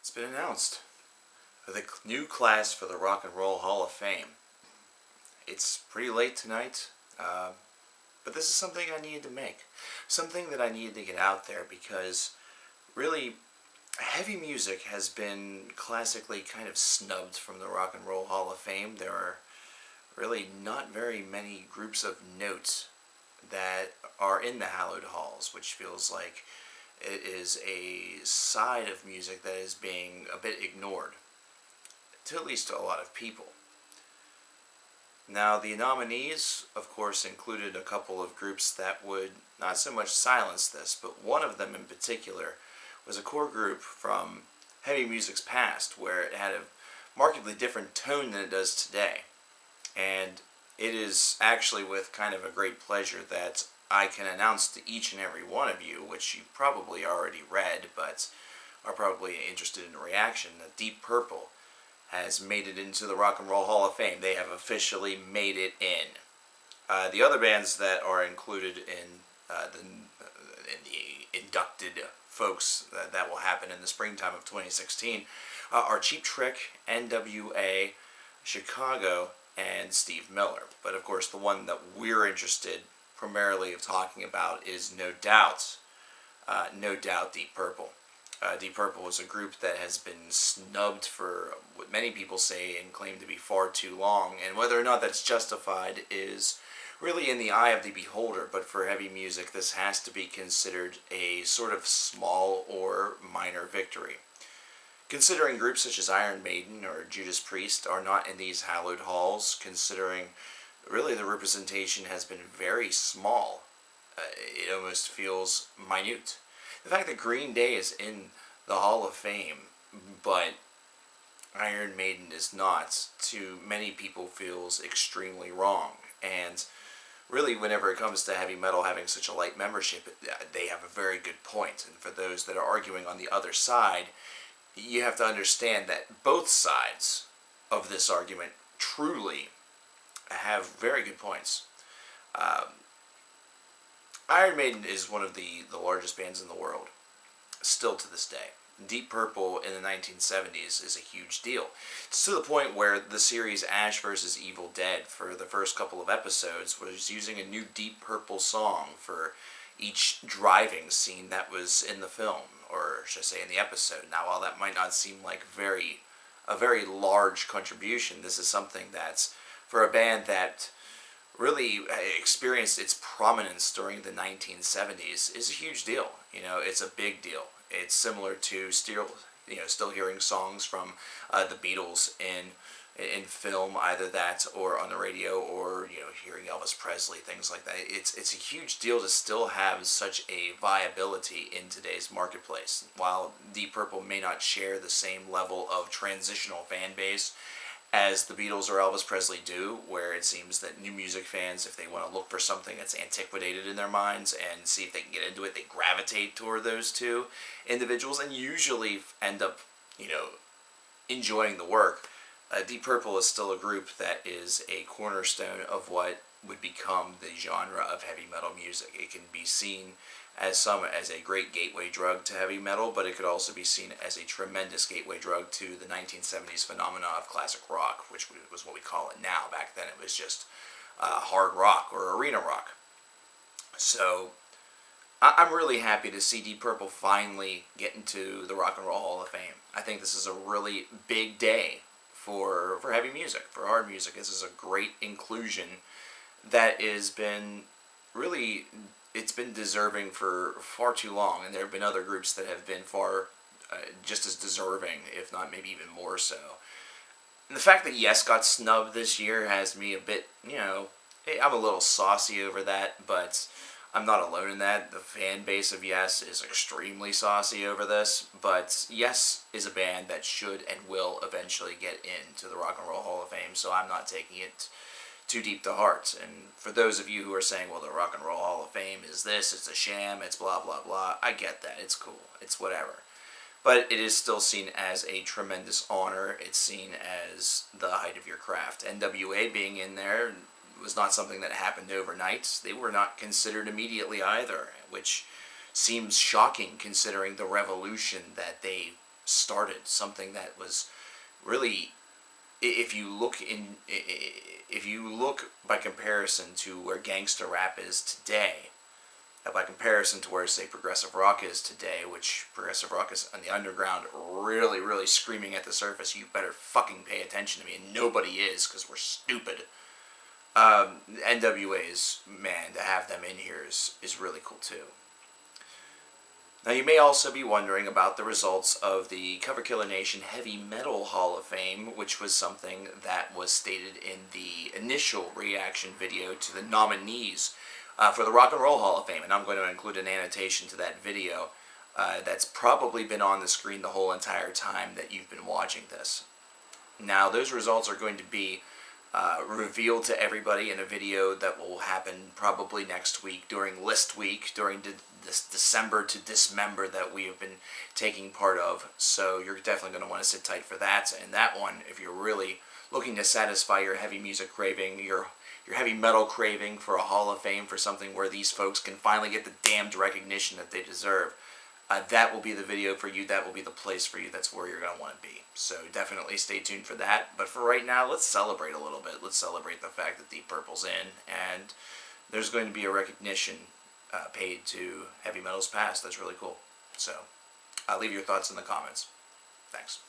It's been announced. The new class for the Rock and Roll Hall of Fame. It's pretty late tonight, but this is something I needed to make. Something that I needed to get out there because really heavy music has been classically kind of snubbed from the Rock and Roll Hall of Fame. There are really not very many groups of note that are in the hallowed halls, which feels like it is a side of music that is being a bit ignored, to at least a lot of people. Now, the nominees, of course, included a couple of groups that would not so much silence this, but one of them in particular was a core group from heavy music's past, where it had a markedly different tone than it does today. And it is actually with kind of a great pleasure that I can announce to each and every one of you, which you probably already read, but are probably interested in a reaction, that Deep Purple has made it into the Rock and Roll Hall of Fame. They have officially made it in. The other bands that are included in the inducted folks that will happen in the springtime of 2016 are Cheap Trick, N.W.A, Chicago, and Steve Miller. But of course, the one that we're interested primarily of talking about is No Doubt Deep Purple. Deep Purple is a group that has been snubbed for what many people say and claim to be far too long, and whether or not that's justified is really in the eye of the beholder, but for heavy music this has to be considered a sort of small or minor victory. Considering groups such as Iron Maiden or Judas Priest are not in these hallowed halls, considering really the representation has been very small, it almost feels minute. The fact that Green Day is in the Hall of Fame, but Iron Maiden is not, to many people feels extremely wrong. And really, whenever it comes to heavy metal having such a light membership, they have a very good point. And for those that are arguing on the other side, you have to understand that both sides of this argument truly have very good points. Iron Maiden is one of the largest bands in the world, still to this day. Deep Purple in the 1970s is a huge deal. It's to the point where the series Ash vs. Evil Dead, for the first couple of episodes, was using a new Deep Purple song for each driving scene that was in the film, or should I say in the episode. Now, while that might not seem like a very large contribution, this is something that's, for a band that really experienced its prominence during the 1970s, is a huge deal. You know, it's a big deal. It's similar to still hearing songs from the Beatles in film, either that or on the radio, or hearing Elvis Presley, things like that. It's a huge deal to still have such a viability in today's marketplace. While Deep Purple may not share the same level of transitional fan base as the Beatles or Elvis Presley do, where it seems that new music fans, if they want to look for something that's antiquated in their minds and see if they can get into it, they gravitate toward those two individuals and usually end up, enjoying the work. Deep Purple is still a group that is a cornerstone of what would become the genre of heavy metal music. It can be seen as a great gateway drug to heavy metal, but it could also be seen as a tremendous gateway drug to the 1970s phenomena of classic rock, which was what we call it now. Back then it was just hard rock or arena rock. So I'm really happy to see Deep Purple finally get into the Rock and Roll Hall of Fame. I think this is a really big day for heavy music, for hard music. This is a great inclusion that has been really, it's been deserving for far too long, and there have been other groups that have been far just as deserving, if not maybe even more so. And the fact that Yes got snubbed this year has me a bit, I'm a little saucy over that, but I'm not alone in that. The fan base of Yes is extremely saucy over this, but Yes is a band that should and will eventually get into the Rock and Roll Hall of Fame, so I'm not taking it too deep to heart. And for those of you who are saying, well, the Rock and Roll Hall of Fame is this, it's a sham, it's blah, blah, blah, I get that. It's cool. It's whatever. But it is still seen as a tremendous honor. It's seen as the height of your craft. N.W.A being in there was not something that happened overnight. They were not considered immediately either, which seems shocking considering the revolution that they started, something that was really, if you look by comparison to where gangster rap is today, by comparison to where, say, progressive rock is today, which progressive rock is on the underground really, really screaming at the surface, you better fucking pay attention to me, and nobody is, because we're stupid. N.W.A is, man, to have them in here is really cool too. Now you may also be wondering about the results of the coverkillernation Heavy Metal Hall of Fame, which was something that was stated in the initial reaction video to the nominees for the Rock and Roll Hall of Fame, and I'm going to include an annotation to that video that's probably been on the screen the whole entire time that you've been watching this. Now those results are going to be revealed to everybody in a video that will happen probably next week during List Week, during this December to Dismember that we have been taking part of. So you're definitely going to want to sit tight for that. And that one, if you're really looking to satisfy your heavy music craving, your heavy metal craving for a Hall of Fame, for something where these folks can finally get the damned recognition that they deserve, that will be the video for you. That will be the place for you. That's where you're going to want to be. So definitely stay tuned for that. But for right now, let's celebrate a little bit. Let's celebrate the fact that Deep Purple's in, and there's going to be a recognition paid to heavy metal's past. That's really cool. So leave your thoughts in the comments. Thanks.